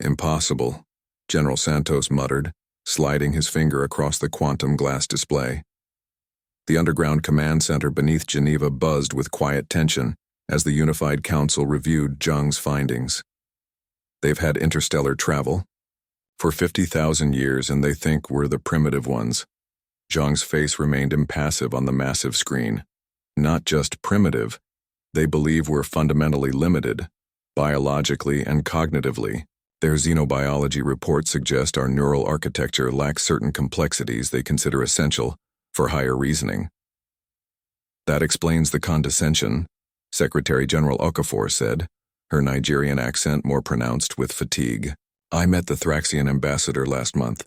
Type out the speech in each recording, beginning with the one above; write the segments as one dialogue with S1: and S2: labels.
S1: Impossible, General Santos muttered, sliding his finger across the quantum glass display. The underground command center beneath Geneva buzzed with quiet tension as the Unified Council reviewed Zhang's findings. They've had interstellar travel for 50,000 years, and they think we're the primitive ones. Zhang's face remained impassive on the massive screen. Not just primitive, they believe we're fundamentally limited, biologically and cognitively. Their xenobiology reports suggest our neural architecture lacks certain complexities they consider essential for higher reasoning. That explains the condescension, Secretary General Okafor said, her Nigerian accent more pronounced with fatigue. I met the Thraxian ambassador last month.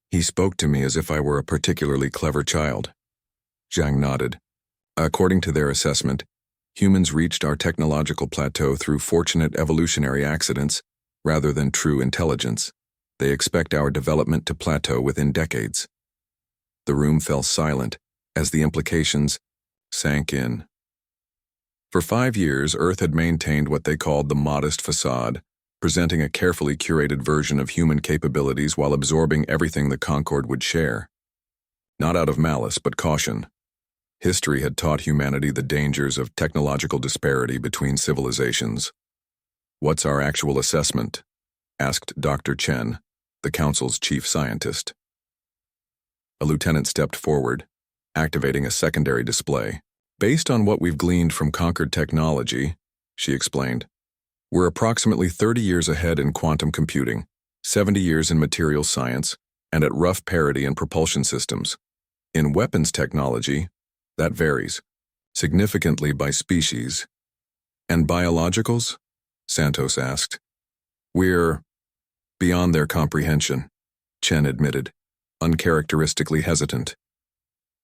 S1: He spoke to me as if I were a particularly clever child. Zhang nodded. According to their assessment, humans reached our technological plateau through fortunate evolutionary accidents rather than true intelligence. They expect our development to plateau within decades. The room fell silent as the implications sank in. For 5 years, Earth had maintained what they called the modest facade, presenting a carefully curated version of human capabilities while absorbing everything the Concord would share. Not out of malice, but caution. History had taught humanity the dangers of technological disparity between civilizations. What's our actual assessment? Asked Dr. Chen, the Council's chief scientist. A lieutenant stepped forward, activating a secondary display. Based on what we've gleaned from Concord technology, she explained, we're approximately 30 years ahead in quantum computing, 70 years in materials science, and at rough parity in propulsion systems. In weapons technology, that varies, significantly by species. And biologicals? Santos asked. We're beyond their comprehension, Chen admitted, uncharacteristically hesitant.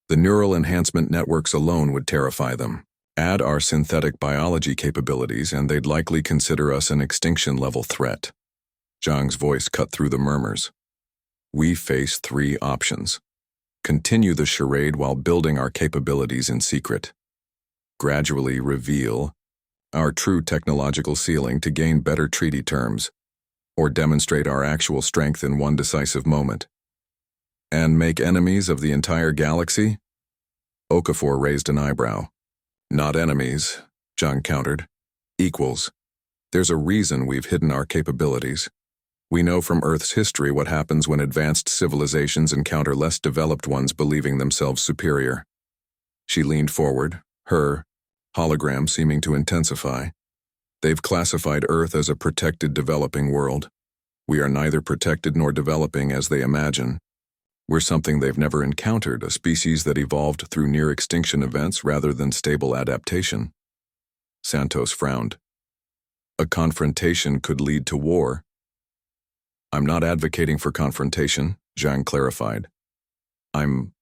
S1: The neural enhancement networks alone would terrify them. Add our synthetic biology capabilities and they'd likely consider us an extinction-level threat. Zhang's voice cut through the murmurs. We face 3 options. Continue the charade while building our capabilities in secret. Gradually reveal our true technological ceiling to gain better treaty terms, or demonstrate our actual strength in one decisive moment. And make enemies of the entire galaxy? Okafor raised an eyebrow. Not enemies, Zhang countered. Equals. There's a reason we've hidden our capabilities. We know from Earth's history what happens when advanced civilizations encounter less developed ones believing themselves superior. She leaned forward, her hologram seeming to intensify. They've classified Earth as a protected developing world. We are neither protected nor developing as they imagine. We're something they've never encountered, a species that evolved through near-extinction events rather than stable adaptation. Santos frowned. A confrontation could lead to war. I'm not advocating for confrontation, Zhang clarified. I'm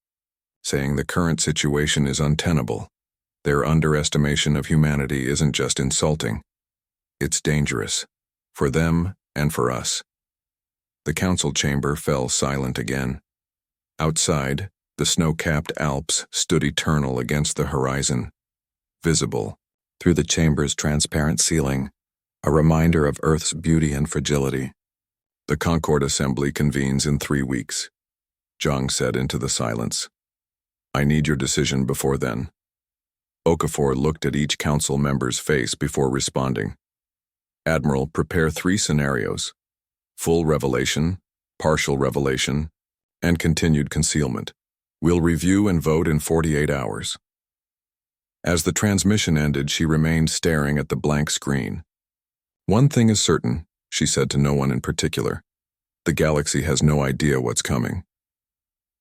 S1: saying the current situation is untenable. Their underestimation of humanity isn't just insulting. It's dangerous. For them and for us. The council chamber fell silent again. Outside, the snow-capped Alps stood eternal against the horizon, visible through the chamber's transparent ceiling, a reminder of Earth's beauty and fragility. The Concord Assembly convenes in 3 weeks, Zhang said into the silence. I need your decision before then. Okafor looked at each council member's face before responding. Admiral, prepare 3 scenarios: full revelation, partial revelation, and continued concealment. We'll review and vote in 48 hours. As the transmission ended, she remained staring at the blank screen. One thing is certain, she said to no one in particular. The galaxy has no idea what's coming.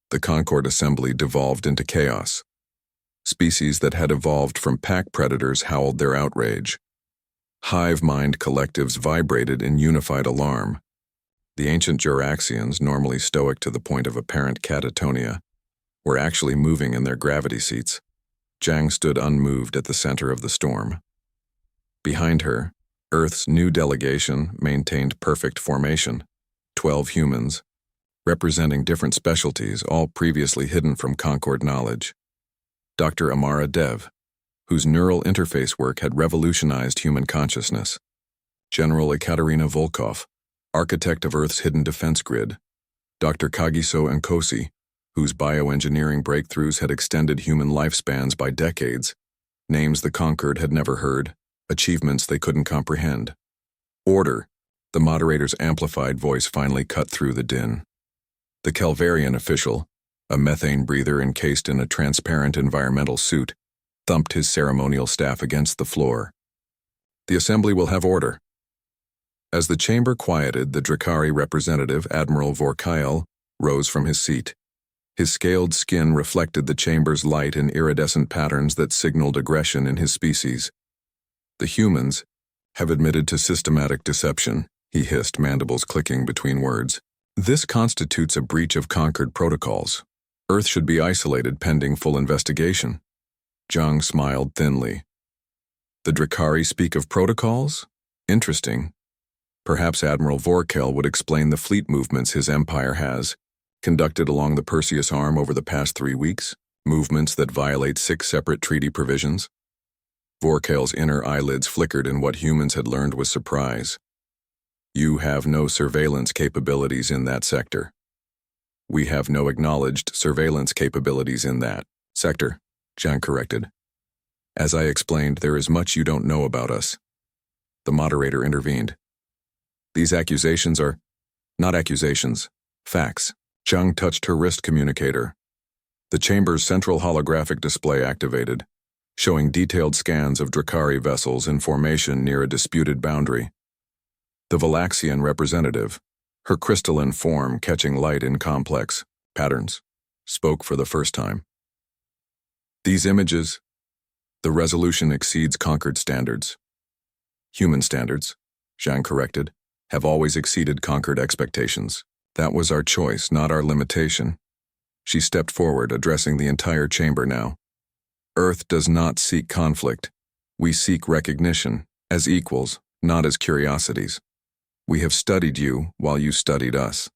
S1: The Concord Assembly devolved into chaos. Species that had evolved from pack predators howled their outrage. Hive-mind collectives vibrated in unified alarm. The ancient Juraxians, normally stoic to the point of apparent catatonia, were actually moving in their gravity seats. Zhang stood unmoved at the center of the storm. Behind her, Earth's new delegation maintained perfect formation, 12 humans, representing different specialties, all previously hidden from Concord knowledge. Dr. Amara Dev, whose neural interface work had revolutionized human consciousness. General Ekaterina Volkov, architect of Earth's hidden defense grid, Dr. Kagiso Nkosi, whose bioengineering breakthroughs had extended human lifespans by decades, names the conquered had never heard, achievements they couldn't comprehend. Order, the moderator's amplified voice finally cut through the din. The Calvarian official, a methane breather encased in a transparent environmental suit, thumped his ceremonial staff against the floor. The assembly will have order. As the chamber quieted, the Drakari representative, Admiral Vorkail, rose from his seat. His scaled skin reflected the chamber's light in iridescent patterns that signaled aggression in his species. The humans have admitted to systematic deception, he hissed, mandibles clicking between words. This constitutes a breach of conquered protocols. Earth should be isolated pending full investigation. Zhang smiled thinly. The Drakari speak of protocols? Interesting. Perhaps Admiral Vorkel would explain the fleet movements his empire has conducted along the Perseus Arm over the past 3 weeks, movements that violate 6 separate treaty provisions. Vorkel's inner eyelids flickered in what humans had learned with surprise. You have no surveillance capabilities in that sector. We have no acknowledged surveillance capabilities in that sector, Zhang corrected. As I explained, there is much you don't know about us. The moderator intervened. These accusations are not accusations, facts. Zhang touched her wrist communicator. The chamber's central holographic display activated, showing detailed scans of Drakari vessels in formation near a disputed boundary. The Valaxian representative, her crystalline form catching light in complex patterns, spoke for the first time. These images, the resolution exceeds conquered standards. Human standards, Zhang corrected, have always exceeded conquered expectations. That was our choice, not our limitation. She stepped forward, addressing the entire chamber now. Earth does not seek conflict. We seek recognition, as equals, not as curiosities. We have studied you while you studied us.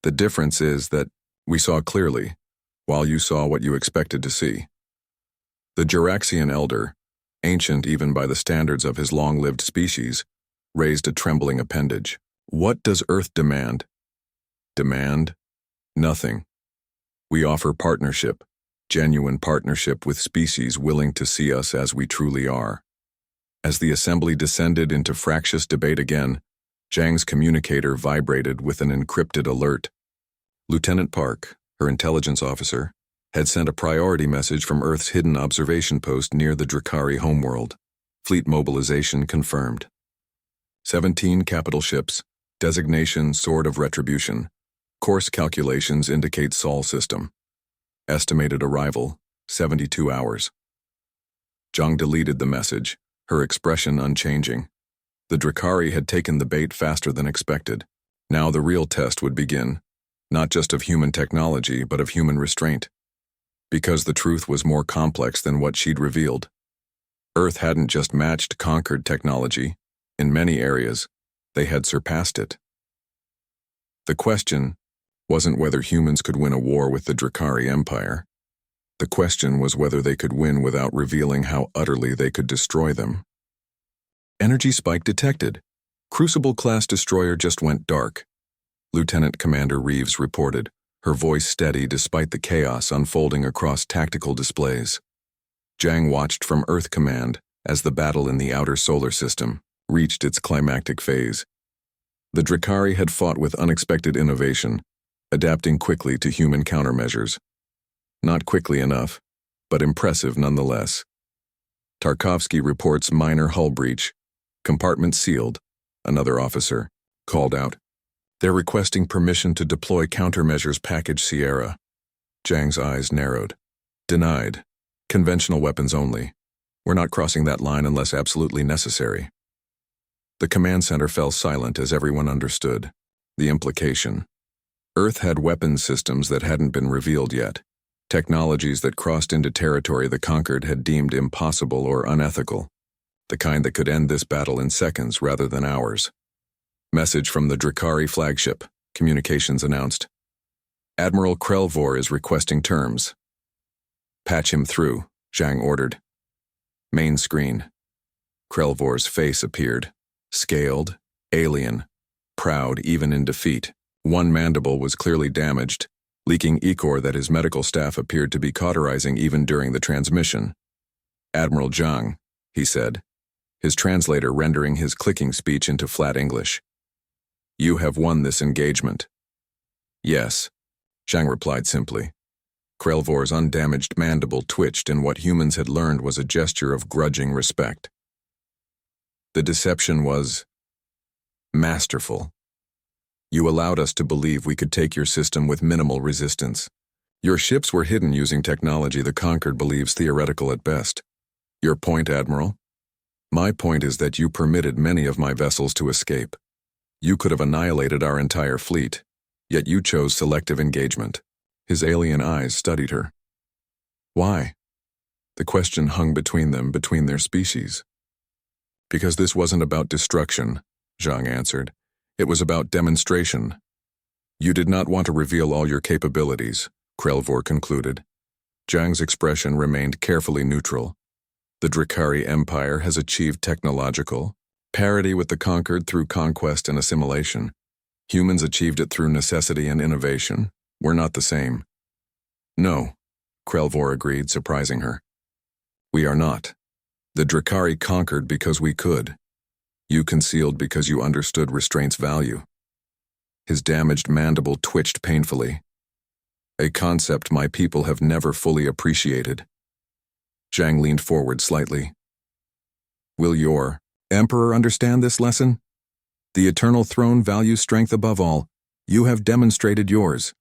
S1: The difference is that we saw clearly, while you saw what you expected to see. The Juraxian elder, ancient even by the standards of his long-lived species, raised a trembling appendage. What does Earth demand? Demand? Nothing. We offer partnership, genuine partnership with species willing to see us as we truly are. As the assembly descended into fractious debate again, Zhang's communicator vibrated with an encrypted alert. Lieutenant Park, her intelligence officer, had sent a priority message from Earth's hidden observation post near the Drakari homeworld. Fleet mobilization confirmed. 17 capital ships, designation Sword of Retribution. Course calculations indicate Sol system. Estimated arrival, 72 hours. Zhang deleted the message, her expression unchanging. The Drakari had taken the bait faster than expected. Now the real test would begin, not just of human technology, but of human restraint. Because the truth was more complex than what she'd revealed. Earth hadn't just matched conquered technology. In many areas, they had surpassed it. The question wasn't whether humans could win a war with the Drakari Empire. The question was whether they could win without revealing how utterly they could destroy them. Energy spike detected. Crucible-class destroyer just went dark. Lieutenant Commander Reeves reported, her voice steady despite the chaos unfolding across tactical displays. Zhang watched from Earth Command as the battle in the outer solar system reached its climactic phase. The Drakari had fought with unexpected innovation, adapting quickly to human countermeasures. Not quickly enough, but impressive nonetheless. Tarkovsky reports minor hull breach. Compartment sealed, another officer called out. They're requesting permission to deploy countermeasures package Sierra. Zhang's eyes narrowed. Denied. Conventional weapons only. We're not crossing that line unless absolutely necessary. The command center fell silent as everyone understood. The implication. Earth had weapons systems that hadn't been revealed yet. Technologies that crossed into territory the conquered had deemed impossible or unethical. The kind that could end this battle in seconds rather than hours. Message from the Drakari flagship. Communications announced. Admiral Krelvor is requesting terms. Patch him through, Zhang ordered. Main screen. Krelvor's face appeared. Scaled, alien, proud even in defeat. One mandible was clearly damaged, leaking ichor that his medical staff appeared to be cauterizing even during the transmission. "Admiral Zhang," he said, his translator rendering his clicking speech into flat English. "You have won this engagement." "Yes," Zhang replied simply. Krelvor's undamaged mandible twitched in what humans had learned was a gesture of grudging respect. "The deception was masterful. You allowed us to believe we could take your system with minimal resistance. Your ships were hidden using technology the Conquered believes theoretical at best. Your point, Admiral? My point is that you permitted many of my vessels to escape. You could have annihilated our entire fleet, yet you chose selective engagement." His alien eyes studied her. "Why?" The question hung between them, between their species. "Because this wasn't about destruction," Zhang answered. "It was about demonstration. You did not want to reveal all your capabilities," Krelvor concluded. Zhang's expression remained carefully neutral. The Drakari Empire has achieved technological parity with the Conquered through conquest and assimilation. Humans achieved it through necessity and innovation. We're not the same. "No," Krelvor agreed, surprising her. "We are not. The Drakari conquered because we could. You concealed because you understood restraint's value." His damaged mandible twitched painfully. "A concept my people have never fully appreciated." Zhang leaned forward slightly. "Will your Emperor understand this lesson? The Eternal Throne values strength above all. You have demonstrated yours.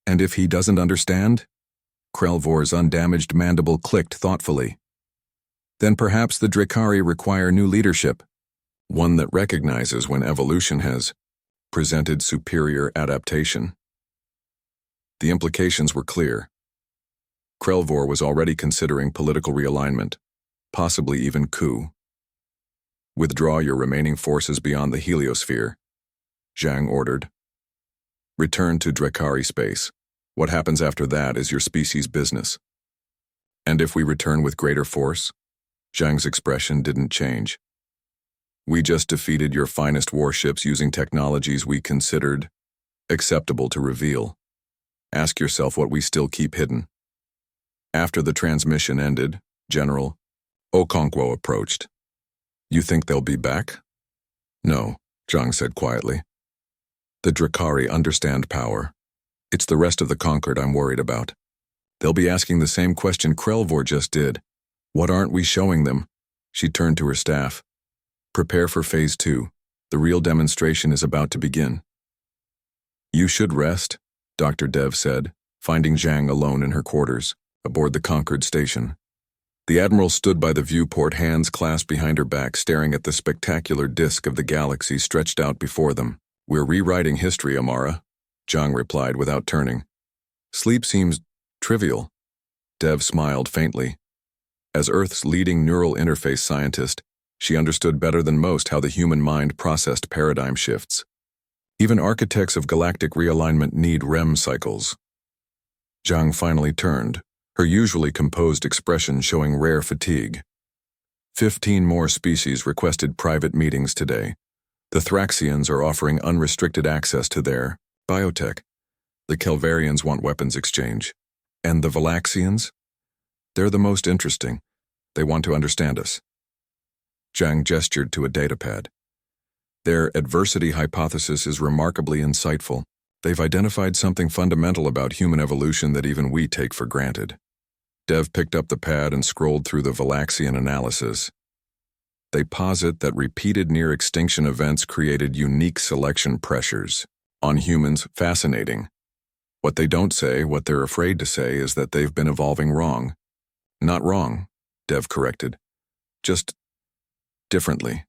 S1: And if he doesn't understand?" Krelvor's undamaged mandible clicked thoughtfully. "Then perhaps the Drakari require new leadership. One that recognizes when evolution has presented superior adaptation." The implications were clear. Krelvor was already considering political realignment, possibly even coup. "Withdraw your remaining forces beyond the heliosphere," Zhang ordered. "Return to Drakari space. What happens after that is your species' business." "And if we return with greater force?" Zhang's expression didn't change. "We just defeated your finest warships using technologies we considered acceptable to reveal. Ask yourself what we still keep hidden." After the transmission ended, General Okonkwo approached. "You think they'll be back?" "No," Zhang said quietly. "The Drakari understand power. It's the rest of the Conquered I'm worried about. They'll be asking the same question Krelvor just did. What aren't we showing them?" She turned to her staff. "Prepare for Phase 2. The real demonstration is about to begin." "You should rest," Dr. Dev said, finding Zhang alone in her quarters, aboard the Conquered station. The Admiral stood by the viewport, hands clasped behind her back, staring at the spectacular disk of the galaxy stretched out before them. "We're rewriting history, Amara," Zhang replied without turning. "Sleep seems trivial." Dev smiled faintly. As Earth's leading neural interface scientist, she understood better than most how the human mind processed paradigm shifts. Even architects of galactic realignment need REM cycles. Zhang finally turned, her usually composed expression showing rare fatigue. 15 more species requested private meetings today. The Thraxians are offering unrestricted access to their biotech. The Kelvarians want weapons exchange. And the Valaxians? They're the most interesting. They want to understand us. Zhang gestured to a datapad. Their adversity hypothesis is remarkably insightful. They've identified something fundamental about human evolution that even we take for granted. Dev picked up the pad and scrolled through the Valaxian analysis. They posit that repeated near-extinction events created unique selection pressures on humans. Fascinating. What they don't say, what they're afraid to say, is that they've been evolving wrong. Not wrong, Dev corrected. Just differently.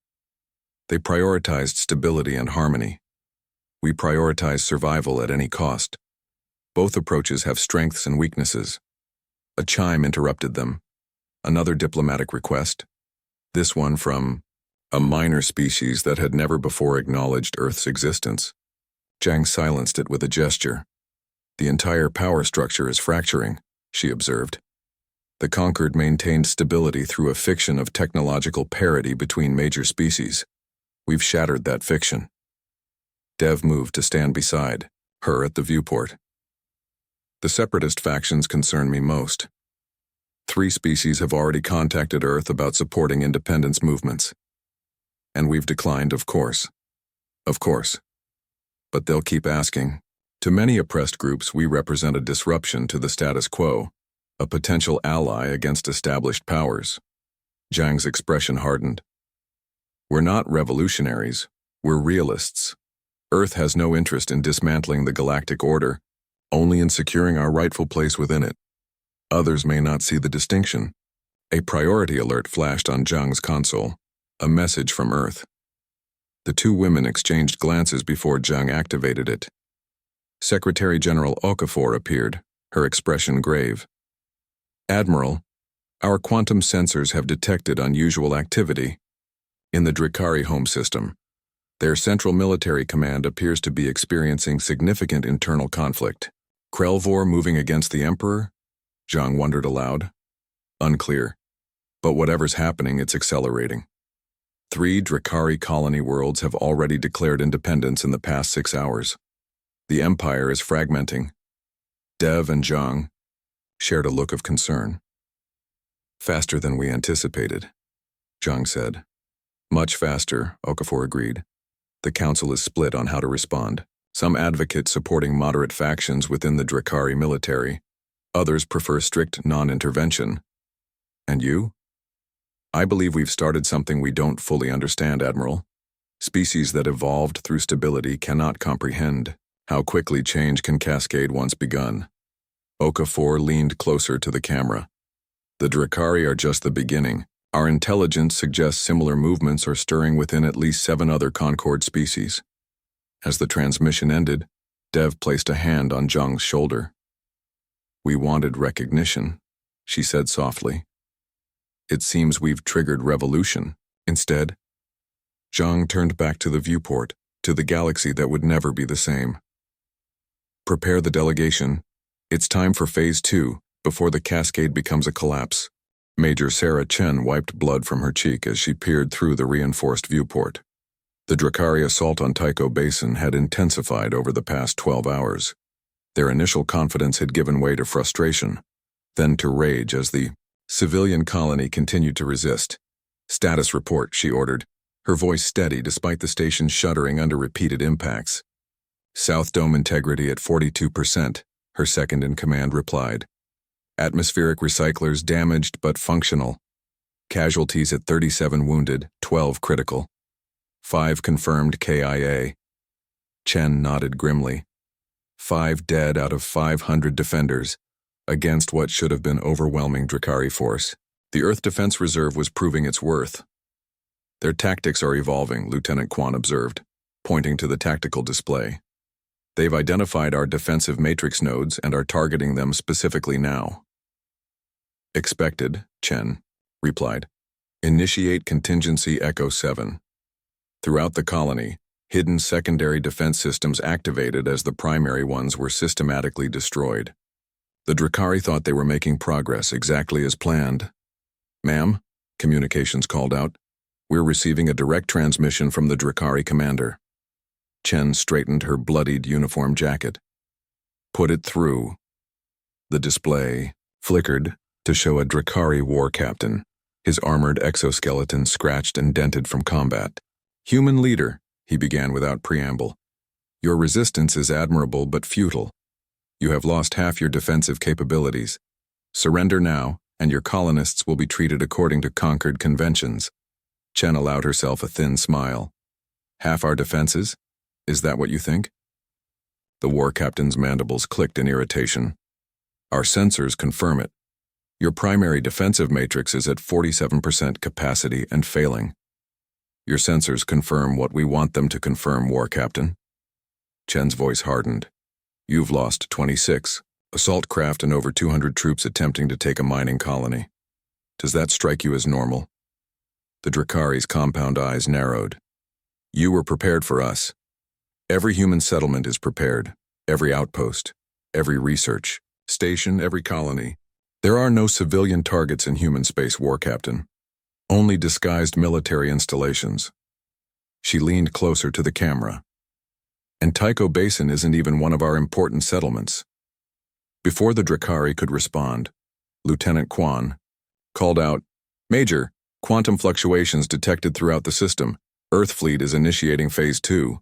S1: They prioritized stability and harmony. We prioritize survival at any cost. Both approaches have strengths and weaknesses. A chime interrupted them. Another diplomatic request. This one from a minor species that had never before acknowledged Earth's existence. Zhang silenced it with a gesture. The entire power structure is fracturing, she observed. The Conquered maintained stability through a fiction of technological parity between major species. We've shattered that fiction. Dev moved to stand beside her at the viewport. The separatist factions concern me most. 3 species have already contacted Earth about supporting independence movements. And we've declined, of course. Of course. But they'll keep asking. To many oppressed groups, we represent a disruption to the status quo, a potential ally against established powers. Zhang's expression hardened. We're not revolutionaries, we're realists. Earth has no interest in dismantling the galactic order, only in securing our rightful place within it. Others may not see the distinction. A priority alert flashed on Zhang's console, a message from Earth. The 2 women exchanged glances before Zhang activated it. Secretary General Okafor appeared, her expression grave. Admiral, our quantum sensors have detected unusual activity in the Drakari home system. Their central military command appears to be experiencing significant internal conflict. Krelvor moving against the Emperor? Zhang wondered aloud. Unclear. But whatever's happening, it's accelerating. 3 Drakari colony worlds have already declared independence in the past 6 hours. The Empire is fragmenting. Dev and Zhang shared a look of concern. Faster than we anticipated, Zhang said. Much faster, Okafor agreed. The Council is split on how to respond. Some advocate supporting moderate factions within the Drakari military. Others prefer strict non-intervention. And you? I believe we've started something we don't fully understand, Admiral. Species that evolved through stability cannot comprehend how quickly change can cascade once begun. Okafor leaned closer to the camera. The Drakari are just the beginning. Our intelligence suggests similar movements are stirring within at least 7 other Concord species. As the transmission ended, Dev placed a hand on Zhang's shoulder. We wanted recognition, she said softly. It seems we've triggered revolution. Instead, Zhang turned back to the viewport, to the galaxy that would never be the same. Prepare the delegation. It's time for Phase 2, before the cascade becomes a collapse. Major Sarah Chen wiped blood from her cheek as she peered through the reinforced viewport. The Drakari assault on Tycho Basin had intensified over the past 12 hours. Their initial confidence had given way to frustration, then to rage as the civilian colony continued to resist. Status report, she ordered, her voice steady despite the station shuddering under repeated impacts. South Dome integrity at 42%, her second-in-command replied. Atmospheric recyclers damaged but functional. Casualties at 37 wounded, 12 critical. 5 confirmed KIA. Chen nodded grimly. 5 dead out of 500 defenders, against what should have been overwhelming Drakari force. The Earth Defense Reserve was proving its worth. Their tactics are evolving, Lieutenant Quan observed, pointing to the tactical display. They've identified our defensive matrix nodes and are targeting them specifically now. Expected, Chen replied. Initiate contingency Echo 7. Throughout the colony, hidden secondary defense systems activated as the primary ones were systematically destroyed. The Drakari thought they were making progress exactly as planned. Ma'am, communications called out, we're receiving a direct transmission from the Drakari commander. Chen straightened her bloodied uniform jacket. Put it through. The display flickered to show a Drakari war captain, his armored exoskeleton scratched and dented from combat. Human leader, he began without preamble. Your resistance is admirable but futile. You have lost half your defensive capabilities. Surrender now, and your colonists will be treated according to Concord conventions. Chen allowed herself a thin smile. Half our defenses? Is that what you think? The war captain's mandibles clicked in irritation. Our sensors confirm it. Your primary defensive matrix is at 47% capacity and failing. Your sensors confirm what we want them to confirm, War Captain. Chen's voice hardened. You've lost 26, assault craft and over 200 troops attempting to take a mining colony. Does that strike you as normal? The Drakari's compound eyes narrowed. You were prepared for us. Every human settlement is prepared. Every outpost, every research station, every colony. There are no civilian targets in human space, War Captain. Only disguised military installations. She leaned closer to the camera. And Tycho Basin isn't even one of our important settlements. Before the Drakari could respond, Lieutenant Quan called out, "Major, quantum fluctuations detected throughout the system. Earth fleet is initiating Phase 2.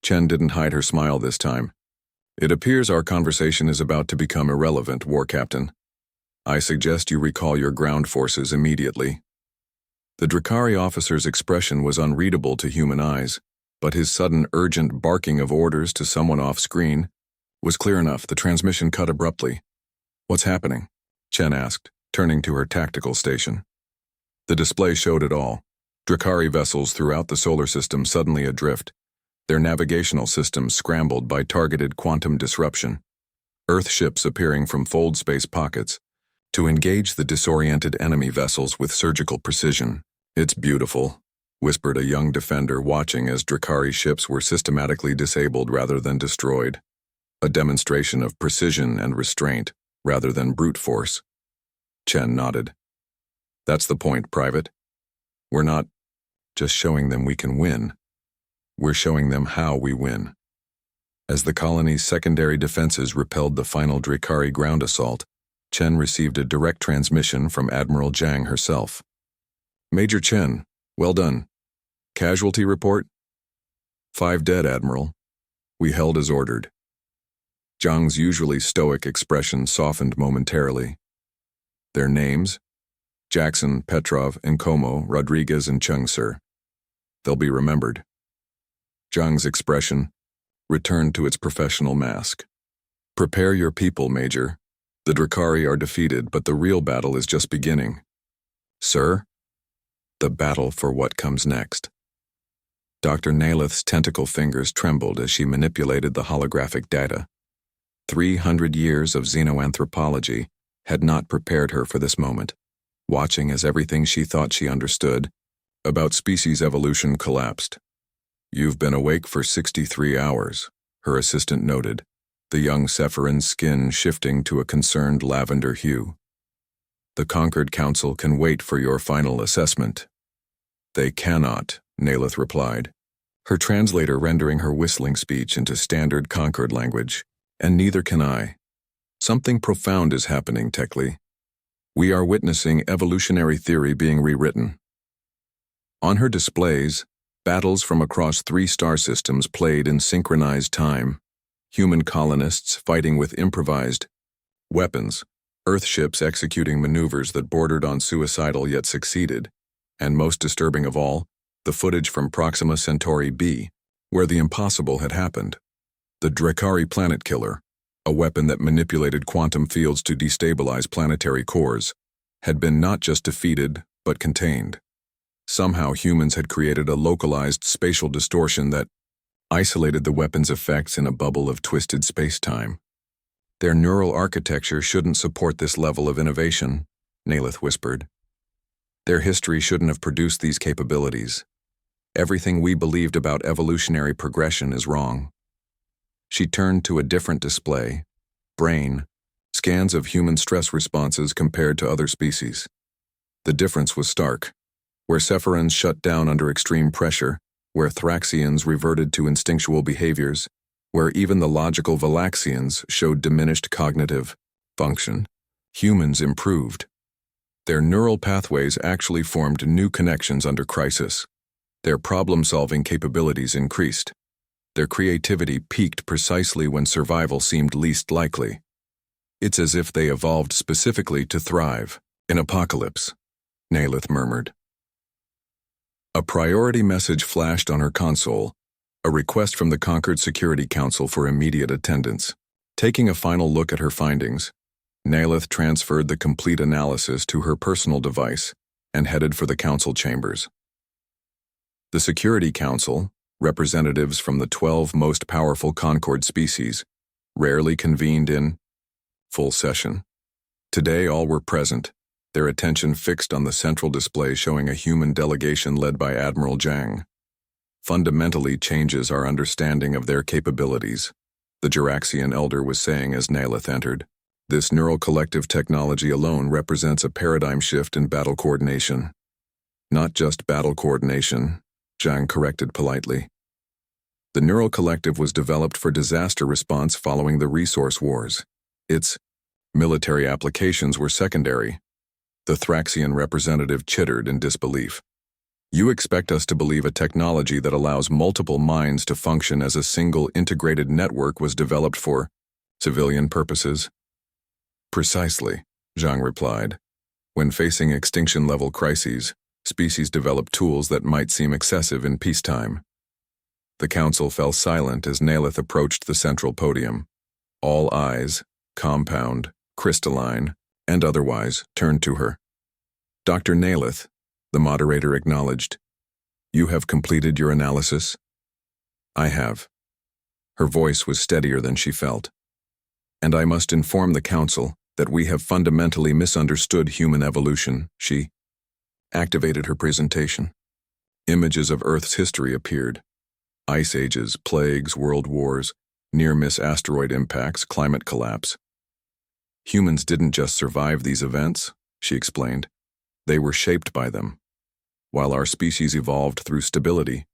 S1: Chen didn't hide her smile this time. "It appears our conversation is about to become irrelevant, War Captain. I suggest you recall your ground forces immediately." The Drakari officer's expression was unreadable to human eyes, but his sudden urgent barking of orders to someone off-screen was clear enough. The transmission cut abruptly. "What's happening?" Chen asked, turning to her tactical station. The display showed it all. Drakari vessels throughout the solar system suddenly adrift, their navigational systems scrambled by targeted quantum disruption. Earth ships appearing from fold space pockets to engage the disoriented enemy vessels with surgical precision. "It's beautiful," whispered a young defender watching as Drakari ships were systematically disabled rather than destroyed. A demonstration of precision and restraint rather than brute force. Chen nodded. "That's the point, Private. We're not just showing them we can win. We're showing them how we win." As the colony's secondary defenses repelled the final Drakari ground assault, Chen received a direct transmission from Admiral Zhang herself. "Major Chen, well done. Casualty report?" "5 dead, Admiral. We held as ordered." Zhang's usually stoic expression softened momentarily. "Their names? Jackson, Petrov, Nkomo, Rodriguez, and Chung, sir. They'll be remembered." Zhang's expression returned to its professional mask. "Prepare your people, Major. The Drakari are defeated, but the real battle is just beginning." "Sir?" "The battle for what comes next." Dr. Naleth's tentacle fingers trembled as she manipulated the holographic data. 300 years of xenoanthropology had not prepared her for this moment, watching as everything she thought she understood about species evolution collapsed. "You've been awake for 63 hours, her assistant noted, the young Sephirin's skin shifting to a concerned lavender hue. "The Concord Council can wait for your final assessment." "They cannot," Naleth replied, her translator rendering her whistling speech into standard Concord language. "And neither can I. Something profound is happening, Techley. We are witnessing evolutionary theory being rewritten." On her displays, battles from across 3 star systems played in synchronized time, human colonists fighting with improvised weapons, Earthships executing maneuvers that bordered on suicidal yet succeeded, and most disturbing of all, the footage from Proxima Centauri b, where the impossible had happened. The Drakari planet killer, a weapon that manipulated quantum fields to destabilize planetary cores, had been not just defeated, but contained. Somehow humans had created a localized spatial distortion that isolated the weapon's effects in a bubble of twisted space-time. "Their neural architecture shouldn't support this level of innovation," Naleth whispered. "Their history shouldn't have produced these capabilities. Everything we believed about evolutionary progression is wrong." She turned to a different display, brain, scans of human stress responses compared to other species. The difference was stark. Where Sephirans shut down under extreme pressure, where Thraxians reverted to instinctual behaviors, where even the logical Valaxians showed diminished cognitive function, humans improved. Their neural pathways actually formed new connections under crisis. Their problem-solving capabilities increased. Their creativity peaked precisely when survival seemed least likely. "It's as if they evolved specifically to thrive in apocalypse," Naleth murmured. A priority message flashed on her console, a request from the Concord Security Council for immediate attendance. Taking a final look at her findings, Naleth transferred the complete analysis to her personal device and headed for the council chambers. The Security Council, representatives from the 12 most powerful Concord species, rarely convened in full session. Today all were present, their attention fixed on the central display showing a human delegation led by Admiral Zhang. "Fundamentally changes our understanding of their capabilities," the Juraxian elder was saying as Naleth entered. "This neural collective technology alone represents a paradigm shift in battle coordination." "Not just battle coordination," Zhang corrected politely. The neural collective was developed for disaster response following the resource wars. Its military applications were secondary. The Thraxian representative chittered in disbelief. You expect us to believe a technology that allows multiple minds to function as a single integrated network was developed for civilian purposes? Precisely, Zhang replied. When facing extinction-level crises, species develop tools that might seem excessive in peacetime. The council fell silent as Nalith approached the central podium. All eyes, compound, crystalline, and otherwise, turned to her. Dr. Nalith, the moderator acknowledged. You have completed your analysis? I have. Her voice was steadier than she felt. And I must inform the council that we have fundamentally misunderstood human evolution. She activated her presentation. Images of Earth's history appeared. Ice ages, plagues, world wars, near-miss asteroid impacts, climate collapse. Humans didn't just survive these events, she explained. They were shaped by them. While our species evolved through stability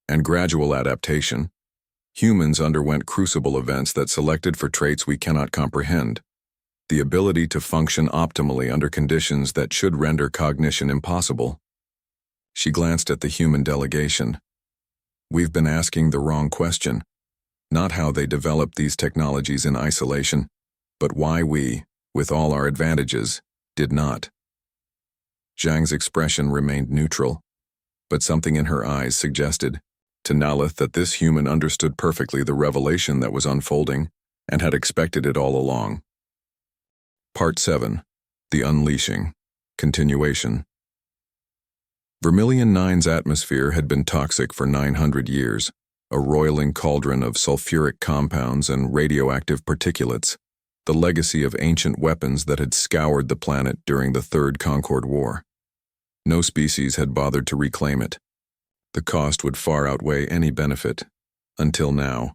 S1: and gradual adaptation, humans underwent crucible events that selected for traits we cannot comprehend. The ability to function optimally under conditions that should render cognition impossible. She glanced at the human delegation. We've been asking the wrong question. Not how they developed these technologies in isolation, but why we, with all our advantages, did not. Zhang's expression remained neutral, but something in her eyes suggested to Nalith that this human understood perfectly the revelation that was unfolding and had expected it all along. Part 7. The Unleashing. Continuation. Vermilion 9's atmosphere had been toxic for 900 years, a roiling cauldron of sulfuric compounds and radioactive particulates, the legacy of ancient weapons that had scoured the planet during the Third Concord War. No species had bothered to reclaim it. The cost would far outweigh any benefit. Until now.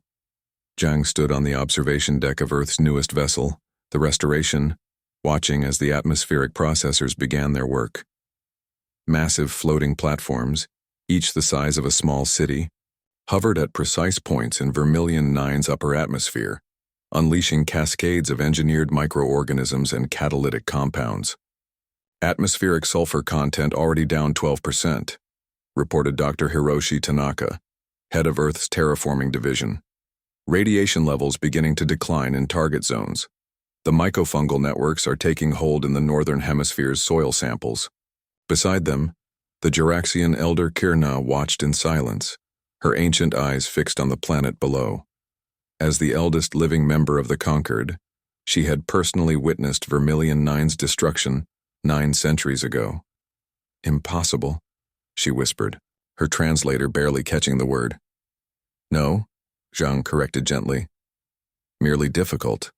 S1: Zhang stood on the observation deck of Earth's newest vessel, the Restoration, watching as the atmospheric processors began their work. Massive floating platforms, each the size of a small city, hovered at precise points in Vermilion 9's upper atmosphere, unleashing cascades of engineered microorganisms and catalytic compounds. Atmospheric sulfur content already down 12%, reported Dr. Hiroshi Tanaka, head of Earth's terraforming division. Radiation levels beginning to decline in target zones. The mycofungal networks are taking hold in the northern hemisphere's soil samples. Beside them, the Juraxian elder Kirna watched in silence, her ancient eyes fixed on the planet below. As the eldest living member of the Conquered, she had personally witnessed Vermilion 9's destruction 9 centuries ago. Impossible, she whispered, her translator barely catching the word. No, Zhang corrected gently. Merely difficult.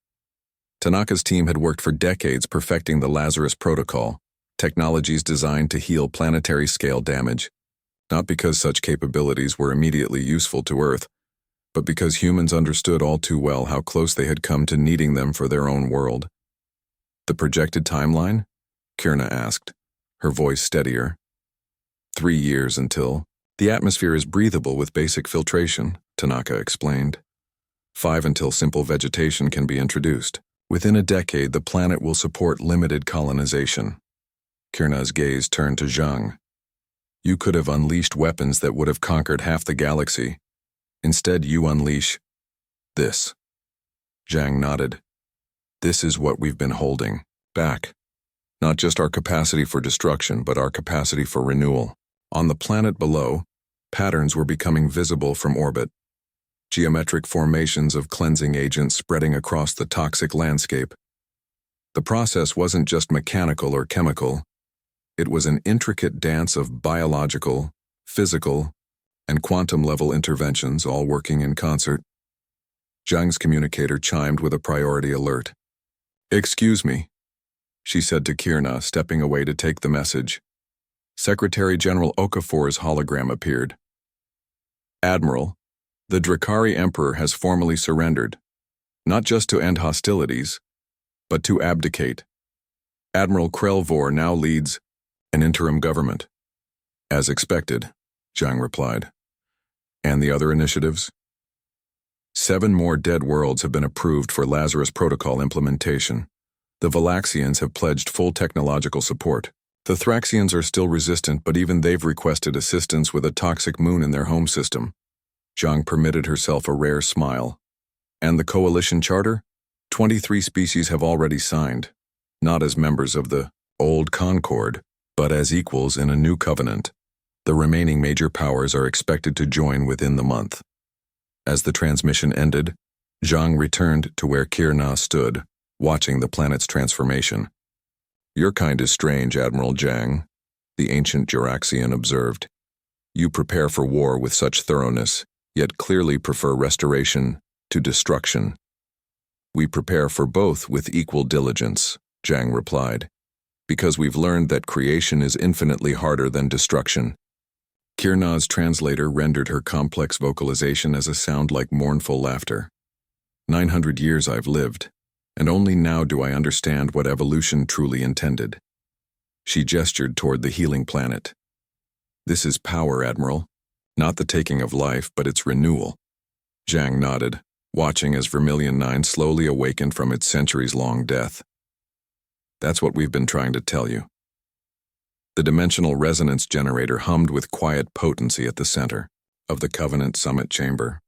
S1: Tanaka's team had worked for decades perfecting the Lazarus Protocol, technologies designed to heal planetary-scale damage, not because such capabilities were immediately useful to Earth, but because humans understood all too well how close they had come to needing them for their own world. The projected timeline? Kirna asked, her voice steadier. 3 years until. The atmosphere is breathable with basic filtration, Tanaka explained. 5 until simple vegetation can be introduced. Within a decade, the planet will support limited colonization. Kirna's gaze turned to Zhang. You could have unleashed weapons that would have conquered half the galaxy. Instead, you unleash this. Zhang nodded. This is what we've been holding back. Not just our capacity for destruction, but our capacity for renewal. On the planet below, patterns were becoming visible from orbit. Geometric formations of cleansing agents spreading across the toxic landscape. The process wasn't just mechanical or chemical. It was an intricate dance of biological, physical, and quantum-level interventions all working in concert. Zhang's communicator chimed with a priority alert. Excuse me, she said to Kirna, stepping away to take the message. Secretary General Okafor's hologram appeared. Admiral, the Drakari Emperor has formally surrendered, not just to end hostilities, but to abdicate. Admiral Krelvor now leads an interim government. As expected, Zhang replied. And the other initiatives? 7 more dead worlds have been approved for Lazarus Protocol implementation. The Valaxians have pledged full technological support. The Thraxians are still resistant, but even they've requested assistance with a toxic moon in their home system. Zhang permitted herself a rare smile. And the Coalition Charter? 23 species have already signed, not as members of the Old Concord, but as equals in a new covenant. The remaining major powers are expected to join within the month. As the transmission ended, Zhang returned to where Kirna stood, watching the planet's transformation. "Your kind is strange, Admiral Zhang," the ancient Juraxian observed. "You prepare for war with such thoroughness, yet clearly prefer restoration to destruction." "We prepare for both with equal diligence," Zhang replied, "because we've learned that creation is infinitely harder than destruction." Kirna's translator rendered her complex vocalization as a sound like mournful laughter. 900 years I've lived, and only now do I understand what evolution truly intended." She gestured toward the healing planet. "This is power, Admiral. Not the taking of life, but its renewal." Zhang nodded, watching as Vermilion 9 slowly awakened from its centuries-long death. "That's what we've been trying to tell you." The dimensional resonance generator hummed with quiet potency at the center of the Covenant Summit Chamber.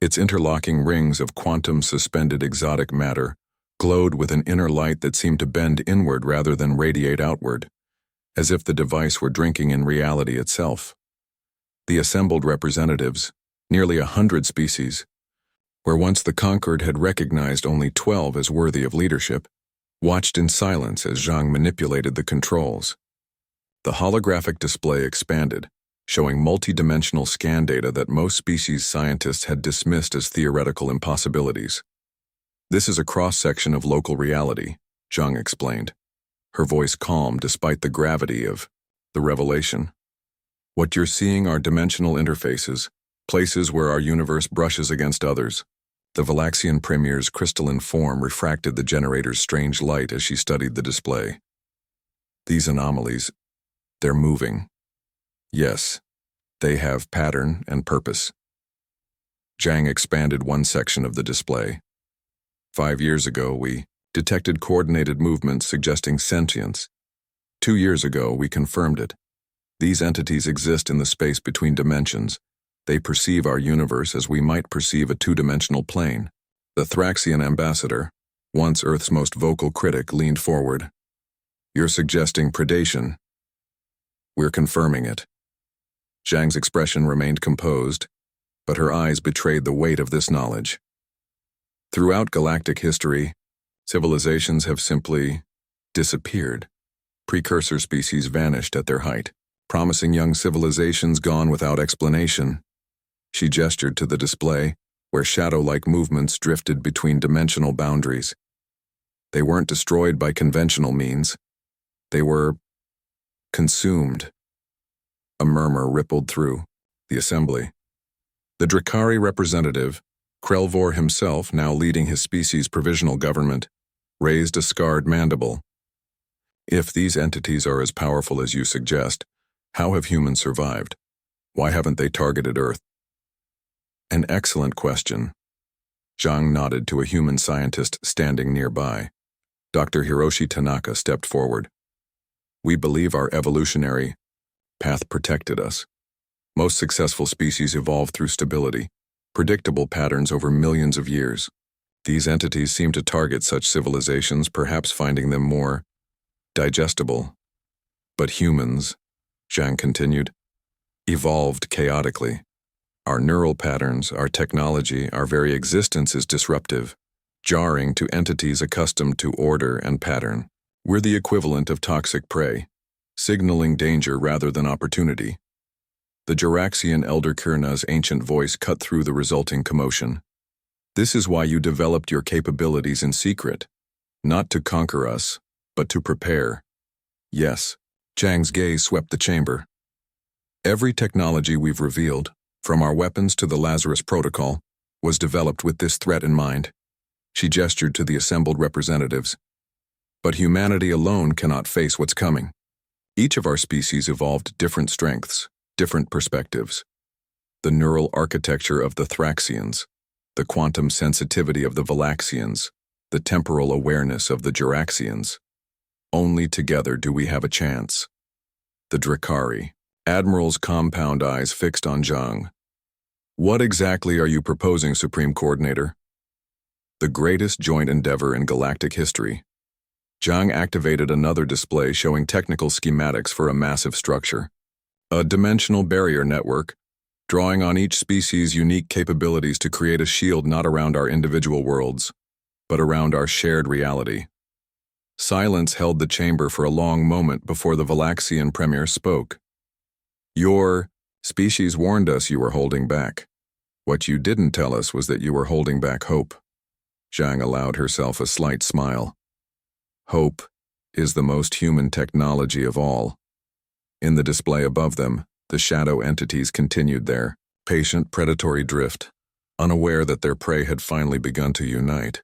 S1: Its interlocking rings of quantum-suspended exotic matter glowed with an inner light that seemed to bend inward rather than radiate outward, as if the device were drinking in reality itself. The assembled representatives, nearly 100 species, where once the Conquered had recognized only 12 as worthy of leadership, watched in silence as Zhang manipulated the controls. The holographic display expanded, showing multi-dimensional scan data that most species scientists had dismissed as theoretical impossibilities. "This is a cross-section of local reality," Zhang explained, her voice calm despite the gravity of the revelation. "What you're seeing are dimensional interfaces, places where our universe brushes against others." The Valaxian Premier's crystalline form refracted the generator's strange light as she studied the display. "These anomalies, they're moving. Yes, they have pattern and purpose." Zhang expanded one section of the display. 5 years ago, we detected coordinated movements suggesting sentience. 2 years ago, we confirmed it. These entities exist in the space between dimensions. They perceive our universe as we might perceive a two-dimensional plane. The Thraxian ambassador, once Earth's most vocal critic, leaned forward. "You're suggesting predation." "We're confirming it." Zhang's expression remained composed, but her eyes betrayed the weight of this knowledge. Throughout galactic history, civilizations have simply disappeared. Precursor species vanished at their height, promising young civilizations gone without explanation. She gestured to the display, where shadow-like movements drifted between dimensional boundaries. They weren't destroyed by conventional means. They were consumed. A murmur rippled through the assembly. The Drakari representative, Krelvor himself, now leading his species' provisional government, raised a scarred mandible. "If these entities are as powerful as you suggest, how have humans survived? Why haven't they targeted Earth?" "An excellent question." Zhang nodded to a human scientist standing nearby. Dr. Hiroshi Tanaka stepped forward. "We believe our evolutionary path protected us. Most successful species evolve through stability, predictable patterns over millions of years. These entities seem to target such civilizations, perhaps finding them more digestible. But humans," Zhang continued, "evolved chaotically. Our neural patterns, our technology, our very existence is disruptive, jarring to entities accustomed to order and pattern. We're the equivalent of toxic prey, signaling danger rather than opportunity." The Juraxian Elder Kirna's ancient voice cut through the resulting commotion. "This is why you developed your capabilities in secret, not to conquer us, but to prepare." "Yes." Zhang's gaze swept the chamber. "Every technology we've revealed, from our weapons to the Lazarus Protocol, was developed with this threat in mind." She gestured to the assembled representatives. "But humanity alone cannot face what's coming. Each of our species evolved different strengths, different perspectives. The neural architecture of the Thraxians, the quantum sensitivity of the Valaxians, the temporal awareness of the Juraxians. Only together do we have a chance. The Drakari. Admiral's compound eyes fixed on Zhang. What exactly are you proposing, Supreme Coordinator? The greatest joint endeavor in galactic history. Zhang activated another display showing technical schematics for a massive structure. A dimensional barrier network, drawing on each species' unique capabilities to create a shield not around our individual worlds, but around our shared reality. Silence held the chamber for a long moment before the Valaxian premier spoke. Your species warned us you were holding back. What you didn't tell us was that you were holding back hope. Zhang allowed herself a slight smile. Hope is the most human technology of all. In the display above them, the shadow entities continued their patient predatory drift, unaware that their prey had finally begun to unite.